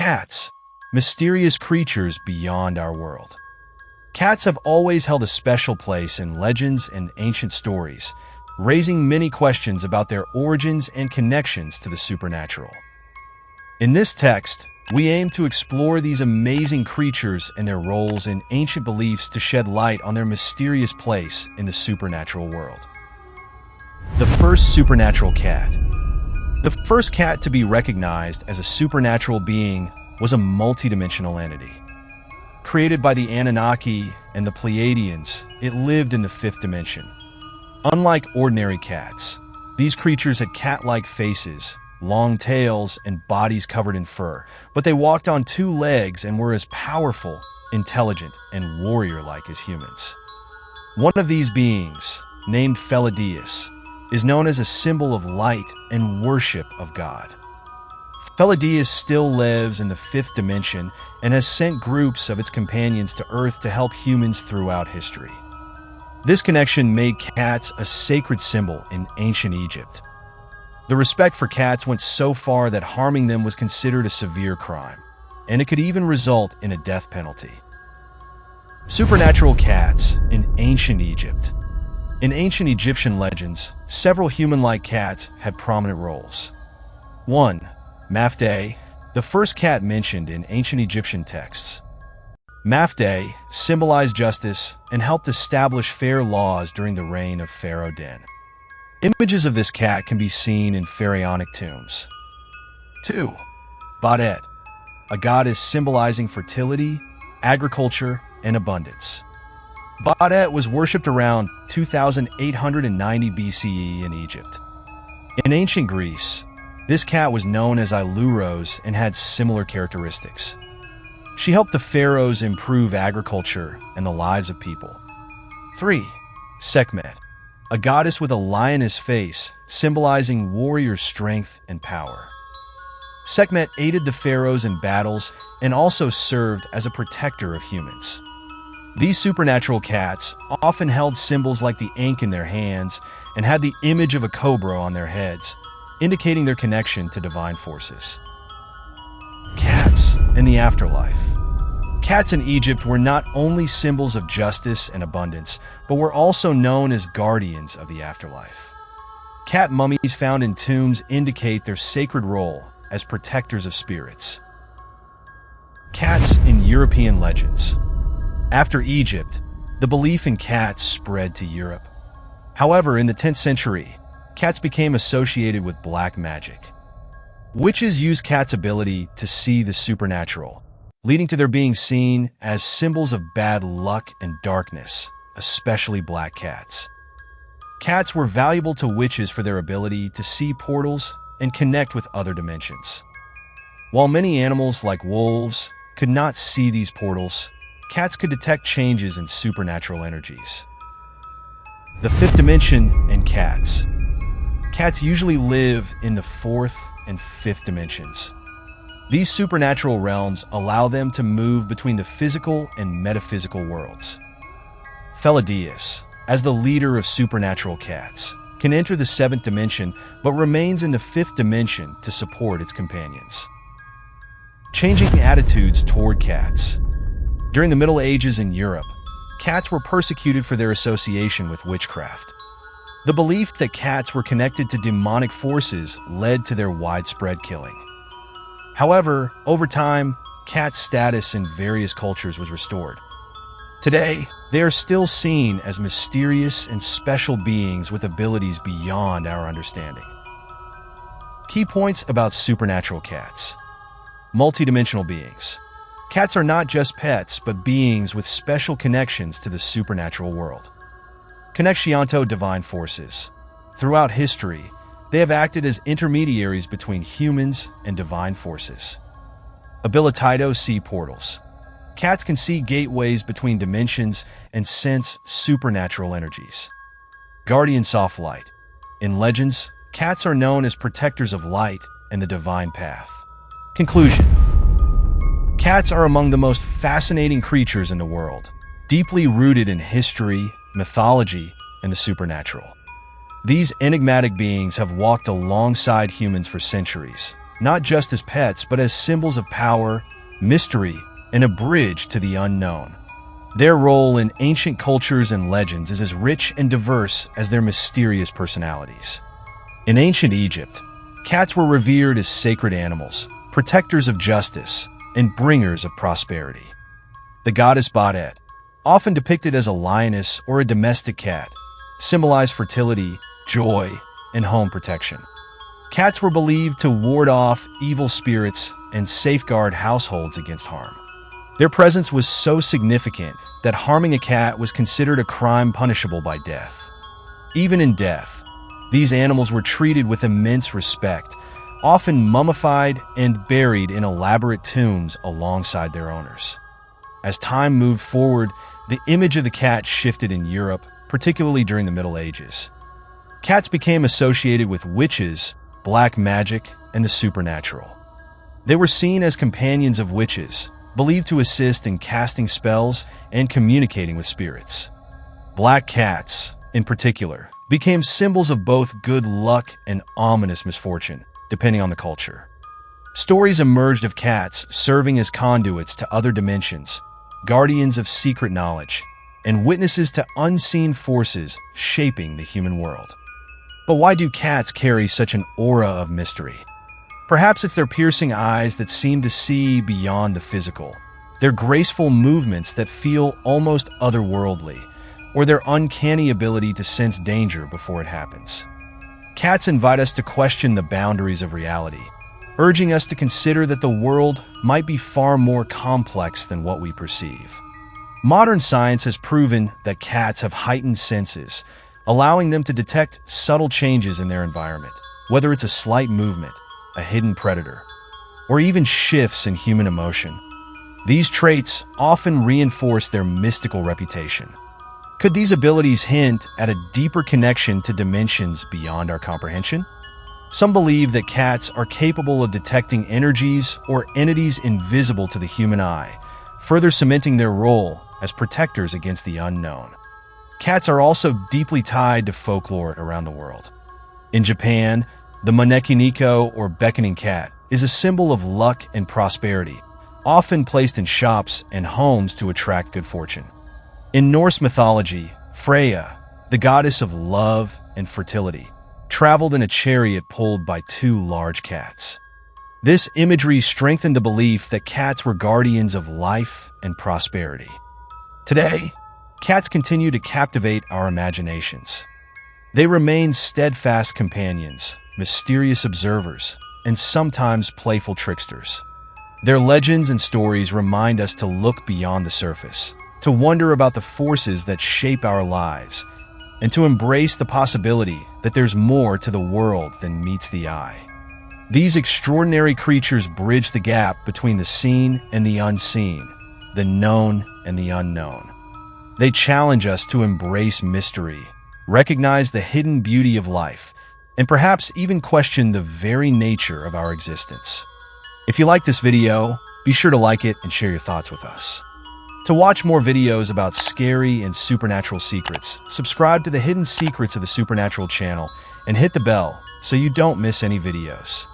Cats, mysterious creatures beyond our world. Cats have always held a special place in legends and ancient stories, raising many questions about their origins and connections to the supernatural. In this text, we aim to explore these amazing creatures and their roles in ancient beliefs to shed light on their mysterious place in the supernatural world. The first supernatural cat. The first cat to be recognized as a supernatural being was a multidimensional entity. Created by the Anunnaki and the Pleiadians, it lived in the fifth dimension. Unlike ordinary cats, these creatures had cat-like faces, long tails, and bodies covered in fur, but they walked on two legs and were as powerful, intelligent, and warrior-like as humans. One of these beings, named felines, is known as a symbol of light and worship of God. Felines still lives in the fifth dimension and has sent groups of its companions to Earth to help humans throughout history. This connection made cats a sacred symbol in ancient Egypt. The respect for cats went so far that harming them was considered a severe crime, and it could even result in a death penalty. Supernatural cats in ancient Egypt. In ancient Egyptian legends, several human-like cats had prominent roles. 1. Mafde, the first cat mentioned in ancient Egyptian texts. Mafde symbolized justice and helped establish fair laws during the reign of Pharaoh Den. Images of this cat can be seen in pharaonic tombs. 2. Badet, a goddess symbolizing fertility, agriculture, and abundance. Badet was worshipped around 2890 BCE in Egypt. In ancient Greece, this cat was known as Ailuros and had similar characteristics. She helped the pharaohs improve agriculture and the lives of people. 3. Sekhmet, a goddess with a lioness face, symbolizing warrior strength and power. Sekhmet aided the pharaohs in battles and also served as a protector of humans. These supernatural cats often held symbols like the ankh in their hands and had the image of a cobra on their heads, indicating their connection to divine forces. Cats in the afterlife. Cats in Egypt were not only symbols of justice and abundance, but were also known as guardians of the afterlife. Cat mummies found in tombs indicate their sacred role as protectors of spirits. Cats in European legends. After Egypt, the belief in cats spread to Europe. However, in the 10th century, cats became associated with black magic. Witches used cats' ability to see the supernatural, leading to their being seen as symbols of bad luck and darkness, especially black cats. Cats were valuable to witches for their ability to see portals and connect with other dimensions. While many animals like wolves could not see these portals, cats could detect changes in supernatural energies. The fifth dimension and cats. Cats usually live in the fourth and fifth dimensions. These supernatural realms allow them to move between the physical and metaphysical worlds. Felines, as the leader of supernatural cats, can enter the seventh dimension but remains in the fifth dimension to support its companions. Changing attitudes toward cats. During the Middle Ages in Europe, cats were persecuted for their association with witchcraft. The belief that cats were connected to demonic forces led to their widespread killing. However, over time, cats' status in various cultures was restored. Today, they are still seen as mysterious and special beings with abilities beyond our understanding. Key points about supernatural cats. Multidimensional beings. Cats are not just pets, but beings with special connections to the supernatural world. Connection to divine forces. Throughout history, they have acted as intermediaries between humans and divine forces. Ability to see portals. Cats can see gateways between dimensions and sense supernatural energies. Guardians of light. In legends, cats are known as protectors of light and the divine path. Conclusion. Cats are among the most fascinating creatures in the world, deeply rooted in history, mythology, and the supernatural. These enigmatic beings have walked alongside humans for centuries, not just as pets but as symbols of power, mystery, and a bridge to the unknown. Their role in ancient cultures and legends is as rich and diverse as their mysterious personalities. In ancient Egypt, cats were revered as sacred animals, protectors of justice, and bringers of prosperity. The goddess Badet, often depicted as a lioness or a domestic cat, symbolized fertility, joy, and home protection. Cats were believed to ward off evil spirits and safeguard households against harm. Their presence was so significant that harming a cat was considered a crime punishable by death. Even in death, these animals were treated with immense respect, often mummified and buried in elaborate tombs alongside their owners. As time moved forward, the image of the cat shifted in Europe, particularly during the Middle Ages. Cats became associated with witches, black magic, and the supernatural. They were seen as companions of witches, believed to assist in casting spells and communicating with spirits. Black cats, in particular, became symbols of both good luck and ominous misfortune, depending on the culture. Stories emerged of cats serving as conduits to other dimensions, guardians of secret knowledge, and witnesses to unseen forces shaping the human world. But why do cats carry such an aura of mystery? Perhaps it's their piercing eyes that seem to see beyond the physical, their graceful movements that feel almost otherworldly, or their uncanny ability to sense danger before it happens. Cats invite us to question the boundaries of reality, urging us to consider that the world might be far more complex than what we perceive. Modern science has proven that cats have heightened senses, allowing them to detect subtle changes in their environment, whether it's a slight movement, a hidden predator, or even shifts in human emotion. These traits often reinforce their mystical reputation. Could these abilities hint at a deeper connection to dimensions beyond our comprehension? Some believe that cats are capable of detecting energies or entities invisible to the human eye, further cementing their role as protectors against the unknown. Cats are also deeply tied to folklore around the world. In Japan, the manekiniko, or beckoning cat, is a symbol of luck and prosperity, often placed in shops and homes to attract good fortune. In Norse mythology, Freya, the goddess of love and fertility, traveled in a chariot pulled by two large cats. This imagery strengthened the belief that cats were guardians of life and prosperity. Today, cats continue to captivate our imaginations. They remain steadfast companions, mysterious observers, and sometimes playful tricksters. Their legends and stories remind us to look beyond the surface, to wonder about the forces that shape our lives, and to embrace the possibility that there's more to the world than meets the eye. These extraordinary creatures bridge the gap between the seen and the unseen, the known and the unknown. They challenge us to embrace mystery, recognize the hidden beauty of life, and perhaps even question the very nature of our existence. If you like this video, be sure to like it and share your thoughts with us. To watch more videos about scary and supernatural secrets, subscribe to the Hidden Secrets of the Supernatural channel and hit the bell so you don't miss any videos.